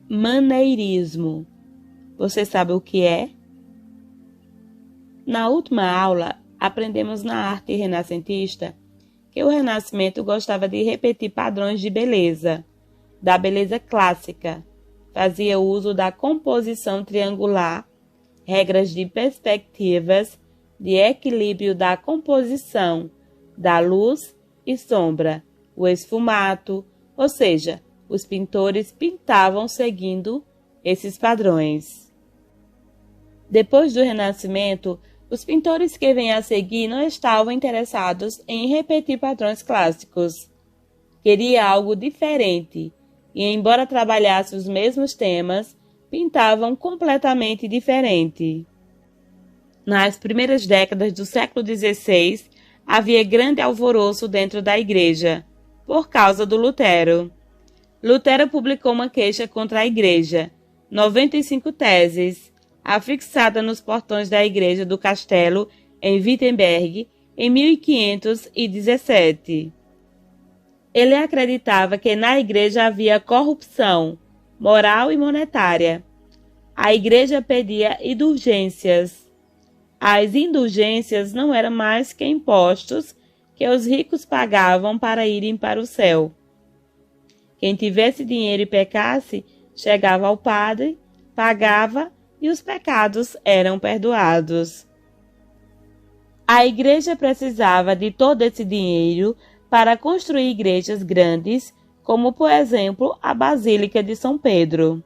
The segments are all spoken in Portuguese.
Maneirismo. Você sabe o que é? Na última aula, aprendemos na arte renascentista que o Renascimento gostava de repetir padrões de beleza, da beleza clássica, fazia uso da composição triangular, regras de perspectivas, de equilíbrio da composição, da luz e sombra, o esfumato, ou seja, os pintores pintavam seguindo esses padrões. Depois do Renascimento, os pintores que vêm a seguir não estavam interessados em repetir padrões clássicos. Queria algo diferente e, embora trabalhasse os mesmos temas, pintavam completamente diferente. Nas primeiras décadas do século XVI, havia grande alvoroço dentro da Igreja, por causa do Lutero. Lutero publicou uma queixa contra a Igreja, 95 teses, afixada nos portões da Igreja do Castelo, em Wittenberg, em 1517. Ele acreditava que na Igreja havia corrupção, moral e monetária. A Igreja pedia indulgências. As indulgências não eram mais que impostos que os ricos pagavam para irem para o céu. Quem tivesse dinheiro e pecasse, chegava ao padre, pagava e os pecados eram perdoados. A Igreja precisava de todo esse dinheiro para construir igrejas grandes, como, por exemplo, a Basílica de São Pedro.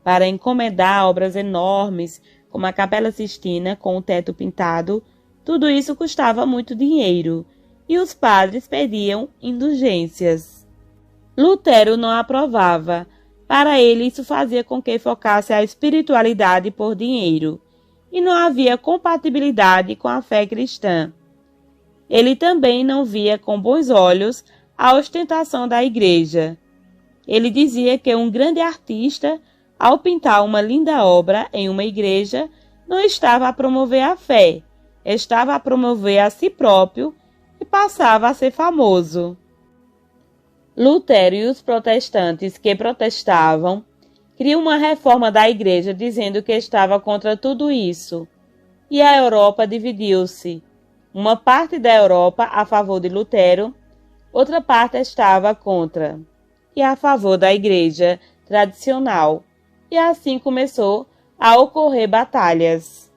Para encomendar obras enormes, como a Capela Sistina com o teto pintado, tudo isso custava muito dinheiro, e os padres pediam indulgências. Lutero não aprovava. Para ele, isso fazia com que focasse a espiritualidade por dinheiro, e não havia compatibilidade com a fé cristã. Ele também não via com bons olhos a ostentação da Igreja. Ele dizia que um grande artista, ao pintar uma linda obra em uma igreja, não estava a promover a fé, estava a promover a si próprio e passava a ser famoso. Lutero e os protestantes que protestavam criam uma reforma da Igreja dizendo que estava contra tudo isso, e a Europa dividiu-se. Uma parte da Europa a favor de Lutero, outra parte estava contra, e a favor da Igreja tradicional, e assim começou a ocorrer batalhas.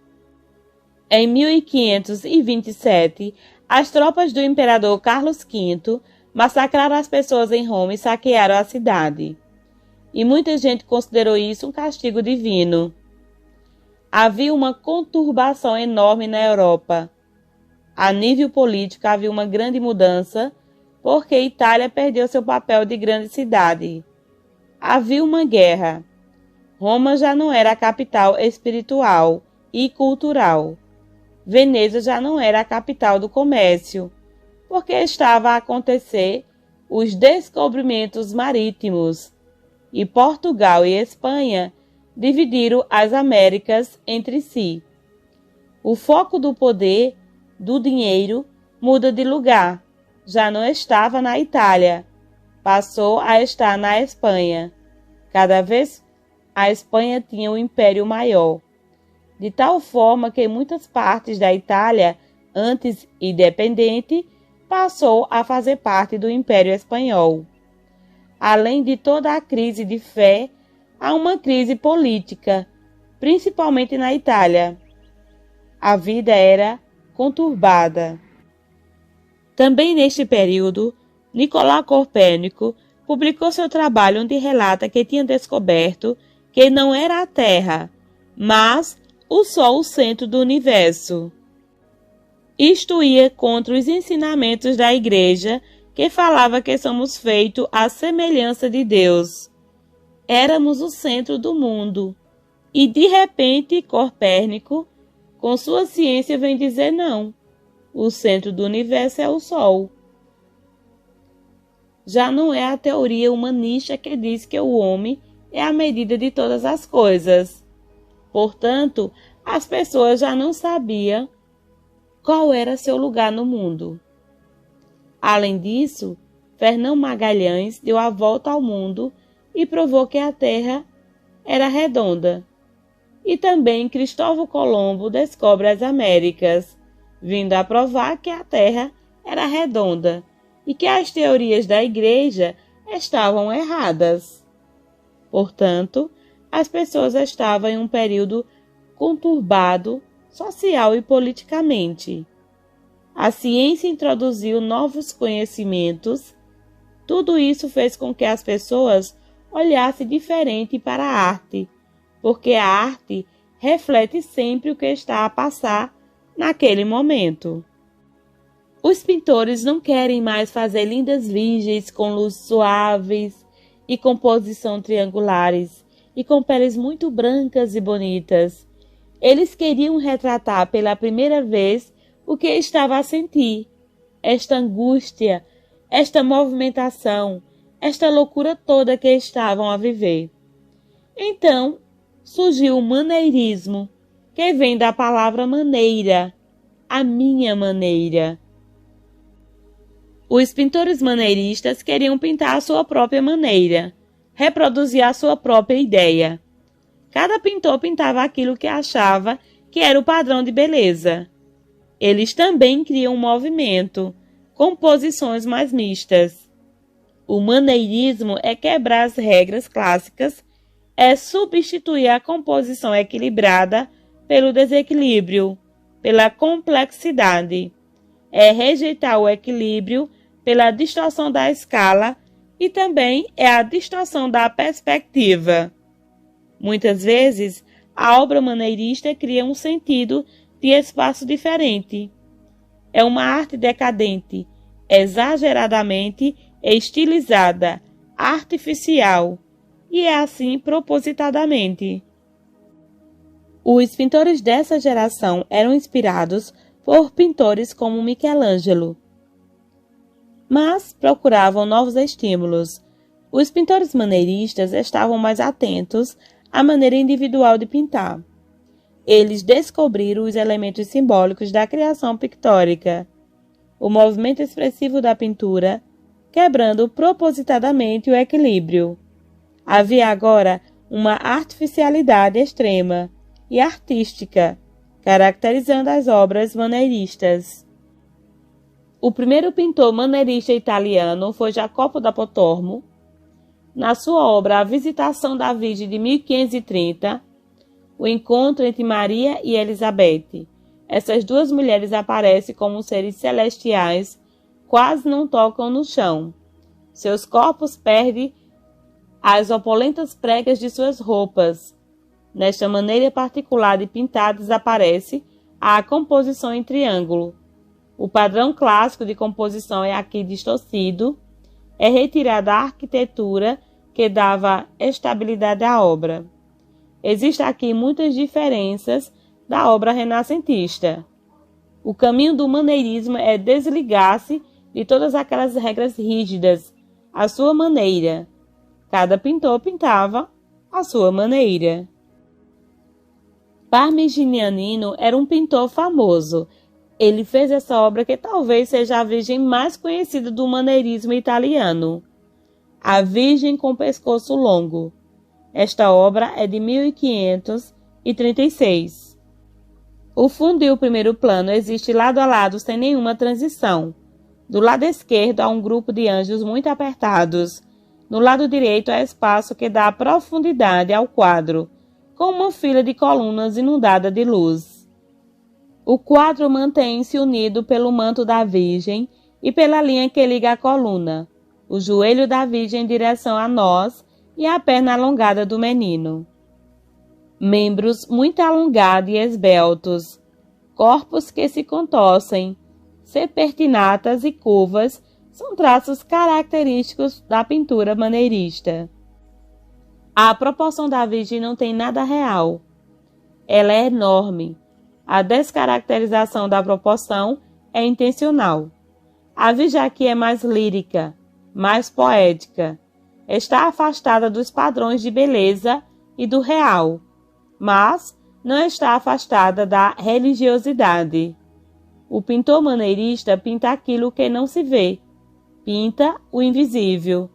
Em 1527, as tropas do imperador Carlos V massacraram as pessoas em Roma e saquearam a cidade. E muita gente considerou isso um castigo divino. Havia uma conturbação enorme na Europa. A nível político havia uma grande mudança, porque Itália perdeu seu papel de grande cidade. Havia uma guerra. Roma já não era a capital espiritual e cultural. Veneza já não era a capital do comércio, porque estava a acontecer os descobrimentos marítimos, e Portugal e Espanha dividiram as Américas entre si. O foco do poder, do dinheiro, muda de lugar. Já não estava na Itália, passou a estar na Espanha. Cada vez a Espanha tinha um império maior, de tal forma que muitas partes da Itália, antes independente, passou a fazer parte do Império Espanhol. Além de toda a crise de fé, há uma crise política, principalmente na Itália. A vida era conturbada. Também neste período, Nicolau Copérnico publicou seu trabalho onde relata que tinha descoberto que não era a Terra, mas o Sol o centro do universo. Isto ia contra os ensinamentos da Igreja, que falava que somos feitos à semelhança de Deus. Éramos o centro do mundo. E, de repente, Copérnico, com sua ciência, vem dizer não. O centro do universo é o Sol. Já não é a teoria humanista que diz que o homem é a medida de todas as coisas. Portanto, as pessoas já não sabiam qual era seu lugar no mundo. Além disso, Fernão Magalhães deu a volta ao mundo e provou que a Terra era redonda. E também Cristóvão Colombo descobre as Américas, vindo a provar que a Terra era redonda e que as teorias da Igreja estavam erradas. Portanto, as pessoas estavam em um período conturbado social e politicamente. A ciência introduziu novos conhecimentos. Tudo isso fez com que as pessoas olhassem diferente para a arte, porque a arte reflete sempre o que está a passar naquele momento. Os pintores não querem mais fazer lindas virgens com luzes suaves e composição triangulares e com peles muito brancas e bonitas. Eles queriam retratar pela primeira vez o que estava a sentir, esta angústia, esta movimentação, esta loucura toda que estavam a viver. Então, surgiu o maneirismo, que vem da palavra maneira, a minha maneira. Os pintores maneiristas queriam pintar a sua própria maneira, reproduzir a sua própria ideia. Cada pintor pintava aquilo que achava que era o padrão de beleza. Eles também criam um movimento, composições mais mistas. O maneirismo é quebrar as regras clássicas, é substituir a composição equilibrada pelo desequilíbrio, pela complexidade. É rejeitar o equilíbrio pela distorção da escala e também é a distorção da perspectiva. Muitas vezes, a obra maneirista cria um sentido de espaço diferente. É uma arte decadente, exageradamente estilizada, artificial, e é assim propositadamente. Os pintores dessa geração eram inspirados por pintores como Michelangelo, mas procuravam novos estímulos. Os pintores maneiristas estavam mais atentos à maneira individual de pintar. Eles descobriram os elementos simbólicos da criação pictórica, o movimento expressivo da pintura, quebrando propositadamente o equilíbrio. Havia agora uma artificialidade extrema e artística, caracterizando as obras maneiristas. O primeiro pintor maneirista italiano foi Jacopo da Pontormo. Na sua obra A Visitação da Virgem de 1530, o encontro entre Maria e Elizabeth. Essas duas mulheres aparecem como seres celestiais, quase não tocam no chão. Seus corpos perdem as opulentas pregas de suas roupas. Nesta maneira particular de pintar desaparece a composição em triângulo. O padrão clássico de composição é aqui distorcido, é retirada a arquitetura que dava estabilidade à obra. Existem aqui muitas diferenças da obra renascentista. O caminho do maneirismo é desligar-se de todas aquelas regras rígidas, à sua maneira. Cada pintor pintava à sua maneira. Parmigianino era um pintor famoso. Ele fez essa obra que talvez seja a Virgem mais conhecida do maneirismo italiano, A Virgem com Pescoço Longo. Esta obra é de 1536. O fundo e o primeiro plano existem lado a lado sem nenhuma transição. Do lado esquerdo há um grupo de anjos muito apertados. No lado direito há espaço que dá profundidade ao quadro, com uma fila de colunas inundada de luz. O quadro mantém-se unido pelo manto da Virgem e pela linha que liga a coluna, o joelho da Virgem em direção a nós e a perna alongada do menino. Membros muito alongados e esbeltos, corpos que se contorcem, serpentinatas e curvas são traços característicos da pintura maneirista. A proporção da Virgem não tem nada real. Ela é enorme. A descaracterização da proporção é intencional. A Virgem aqui é mais lírica, mais poética. Está afastada dos padrões de beleza e do real, mas não está afastada da religiosidade. O pintor maneirista pinta aquilo que não se vê, pinta o invisível.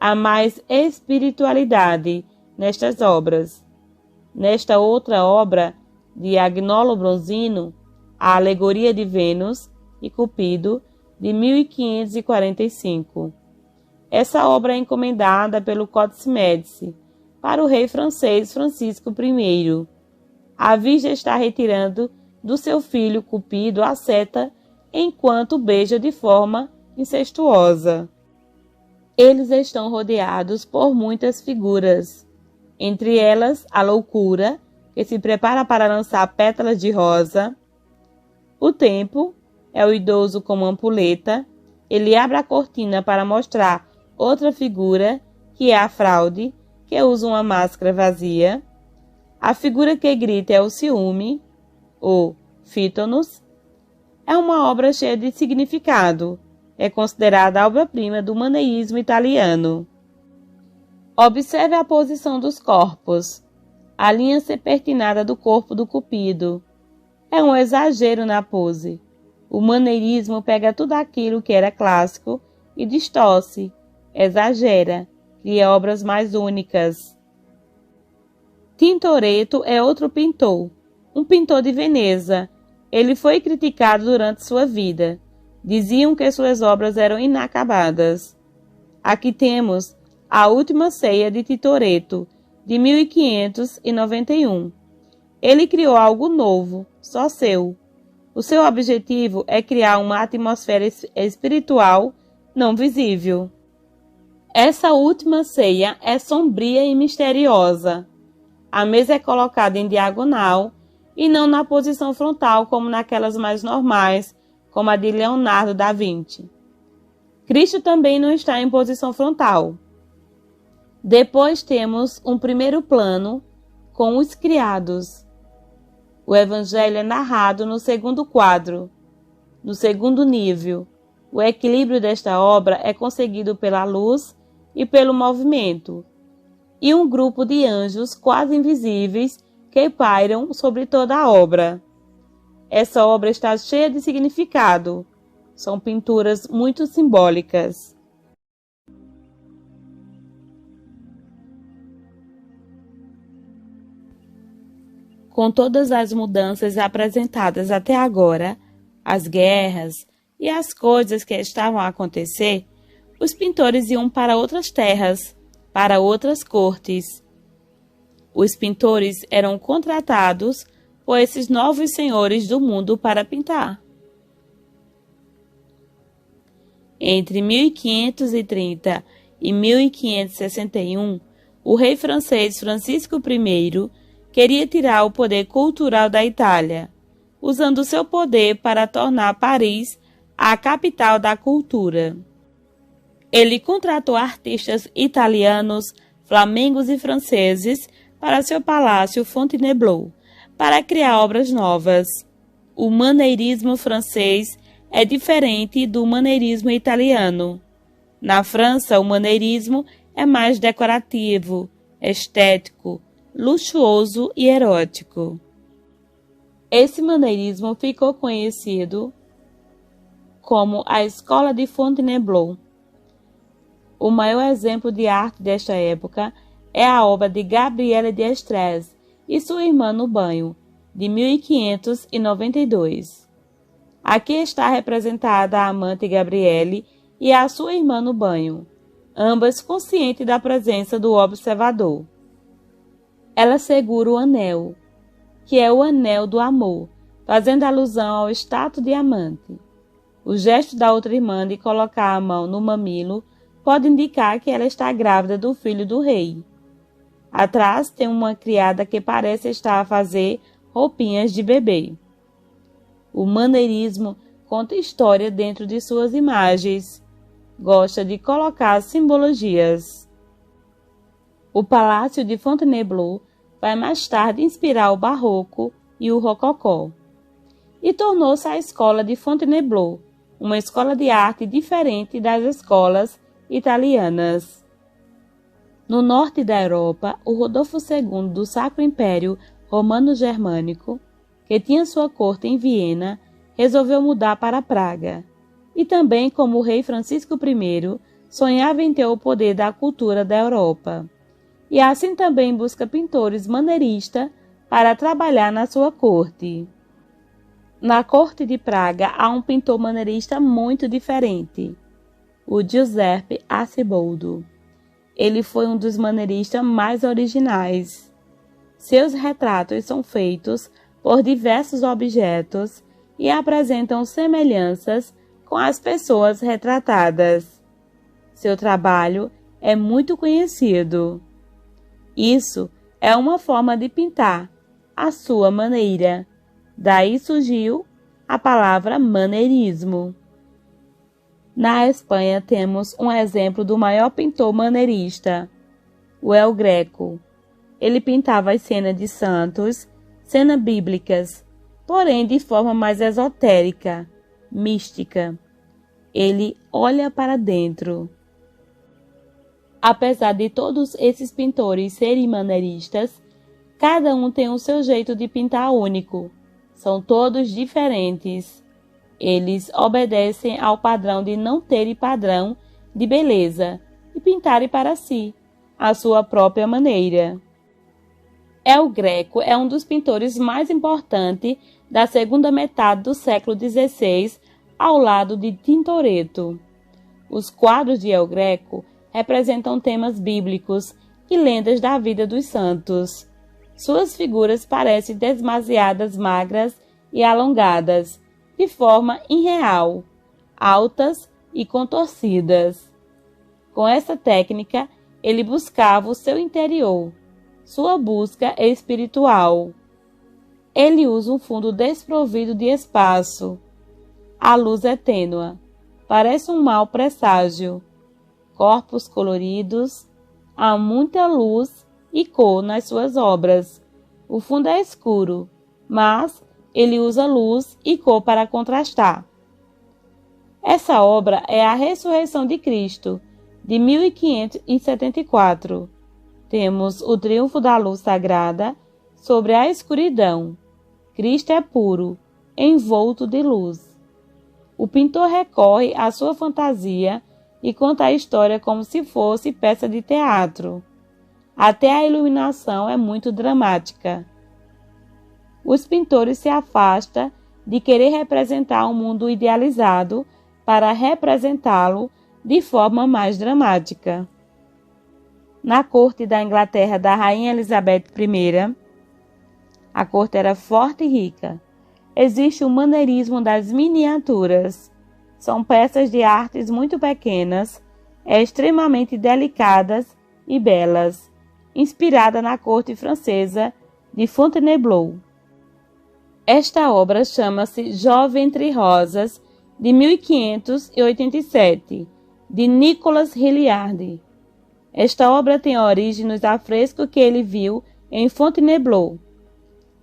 há mais espiritualidade nestas obras. Nesta outra obra de Agnolo Bronzino, a Alegoria de Vênus e Cupido, de 1545. Essa obra é encomendada pelo Códice Médici para o rei francês Francisco I. A Virgem está retirando do seu filho Cupido a seta enquanto beija de forma incestuosa. Eles estão rodeados por muitas figuras, entre elas a loucura, que se prepara para lançar pétalas de rosa. O tempo é o idoso com uma ampulheta. Ele abre a cortina para mostrar outra figura, que é a fraude, que usa uma máscara vazia. A figura que grita é o ciúme, ou Fítonos. É uma obra cheia de significado. É considerada a obra-prima do maneísmo italiano. Observe a posição dos corpos. A linha serpentinada do corpo do Cupido. É um exagero na pose. O maneirismo pega tudo aquilo que era clássico e distorce, exagera, cria obras mais únicas. Tintoretto é outro pintor, um pintor de Veneza. Ele foi criticado durante sua vida. Diziam que suas obras eram inacabadas. Aqui temos A Última Ceia de Tintoretto, de 1591. Ele criou algo novo, só seu. O seu objetivo é criar uma atmosfera espiritual não visível. Essa última ceia é sombria e misteriosa. A mesa é colocada em diagonal e não na posição frontal como naquelas mais normais, como a de Leonardo da Vinci. Cristo também não está em posição frontal. Depois temos um primeiro plano com os criados. O Evangelho é narrado no segundo quadro. No segundo nível, o equilíbrio desta obra é conseguido pela luz e pelo movimento, e um grupo de anjos quase invisíveis que pairam sobre toda a obra. Essa obra está cheia de significado. São pinturas muito simbólicas. Com todas as mudanças apresentadas até agora, as guerras e as coisas que estavam a acontecer, os pintores iam para outras terras, para outras cortes. Os pintores eram contratados por esses novos senhores do mundo para pintar. Entre 1530 e 1561, o rei francês Francisco I queria tirar o poder cultural da Itália, usando seu poder para tornar Paris a capital da cultura. Ele contratou artistas italianos, flamengos e franceses para seu palácio Fontainebleau, para criar obras novas. O maneirismo francês é diferente do maneirismo italiano. Na França, o maneirismo é mais decorativo, estético, luxuoso e erótico. Esse maneirismo ficou conhecido como a Escola de Fontainebleau. O maior exemplo de arte desta época é a obra de Gabriele d'Estrées e sua irmã no banho, de 1592. Aqui está representada a amante Gabriele e a sua irmã no banho, ambas conscientes da presença do observador. Ela segura o anel, que é o anel do amor, fazendo alusão ao status de amante. O gesto da outra irmã de colocar a mão no mamilo pode indicar que ela está grávida do filho do rei. Atrás tem uma criada que parece estar a fazer roupinhas de bebê. O maneirismo conta história dentro de suas imagens. Gosta de colocar simbologias. O Palácio de Fontainebleau vai mais tarde inspirar o Barroco e o Rococó. E tornou-se a Escola de Fontainebleau, uma escola de arte diferente das escolas italianas. No norte da Europa, o Rodolfo II do Sacro Império Romano-Germânico, que tinha sua corte em Viena, resolveu mudar para Praga. E também, como o rei Francisco I, sonhava em ter o poder da cultura da Europa. E assim também busca pintores maneiristas para trabalhar na sua corte. Na corte de Praga há um pintor maneirista muito diferente, o Giuseppe Arciboldo. Ele foi um dos maneiristas mais originais. Seus retratos são feitos por diversos objetos e apresentam semelhanças com as pessoas retratadas. Seu trabalho é muito conhecido. Isso é uma forma de pintar à sua maneira. Daí surgiu a palavra maneirismo. Na Espanha temos um exemplo do maior pintor maneirista, o El Greco. Ele pintava as cenas de santos, cenas bíblicas, porém de forma mais esotérica, mística. Ele olha para dentro. Apesar de todos esses pintores serem maneiristas, cada um tem o seu jeito de pintar único. São todos diferentes. Eles obedecem ao padrão de não terem padrão de beleza e pintarem para si, à sua própria maneira. El Greco é um dos pintores mais importantes da segunda metade do século XVI, ao lado de Tintoretto. Os quadros de El Greco representam temas bíblicos e lendas da vida dos santos. Suas figuras parecem demasiadas magras e alongadas, de forma irreal, altas e contorcidas. Com essa técnica, ele buscava o seu interior, sua busca espiritual. Ele usa um fundo desprovido de espaço. A luz é tênue, parece um mau presságio. Corpos coloridos, há muita luz e cor nas suas obras. O fundo é escuro, mas ele usa luz e cor para contrastar. Essa obra é a Ressurreição de Cristo, de 1574. Temos o triunfo da luz sagrada sobre a escuridão. Cristo é puro, envolto de luz. O pintor recorre à sua fantasia e conta a história como se fosse peça de teatro. Até a iluminação é muito dramática. Os pintores se afastam de querer representar um mundo idealizado para representá-lo de forma mais dramática. Na corte da Inglaterra da Rainha Elizabeth I, a corte era forte e rica. Existe o maneirismo das miniaturas. São peças de artes muito pequenas, extremamente delicadas e belas, inspirada na corte francesa de Fontainebleau. Esta obra chama-se Jovem entre Rosas, de 1587, de Nicolas Hilliard. Esta obra tem origem nos afrescos que ele viu em Fontainebleau.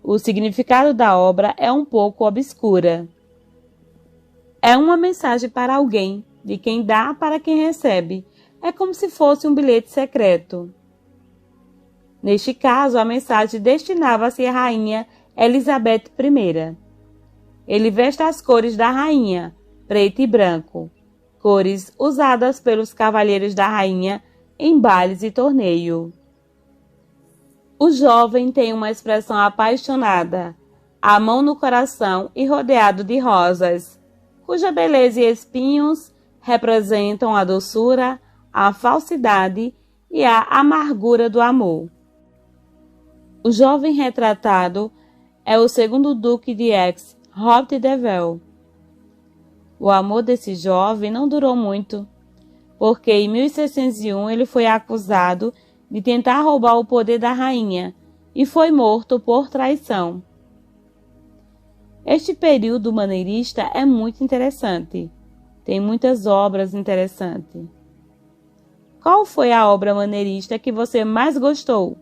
O significado da obra é um pouco obscura. É uma mensagem para alguém, de quem dá para quem recebe. É como se fosse um bilhete secreto. Neste caso, a mensagem destinava-se à rainha Elizabeth I. Ele veste as cores da rainha, preto e branco, cores usadas pelos cavalheiros da rainha em bailes e torneio. O jovem tem uma expressão apaixonada, a mão no coração e rodeado de rosas, cuja beleza e espinhos representam a doçura, a falsidade e a amargura do amor. O jovem retratado é o segundo duque de Aix, Robert de Vaux. O amor desse jovem não durou muito, porque em 1601 ele foi acusado de tentar roubar o poder da rainha e foi morto por traição. Este período maneirista é muito interessante. Tem muitas obras interessantes. Qual foi a obra maneirista que você mais gostou?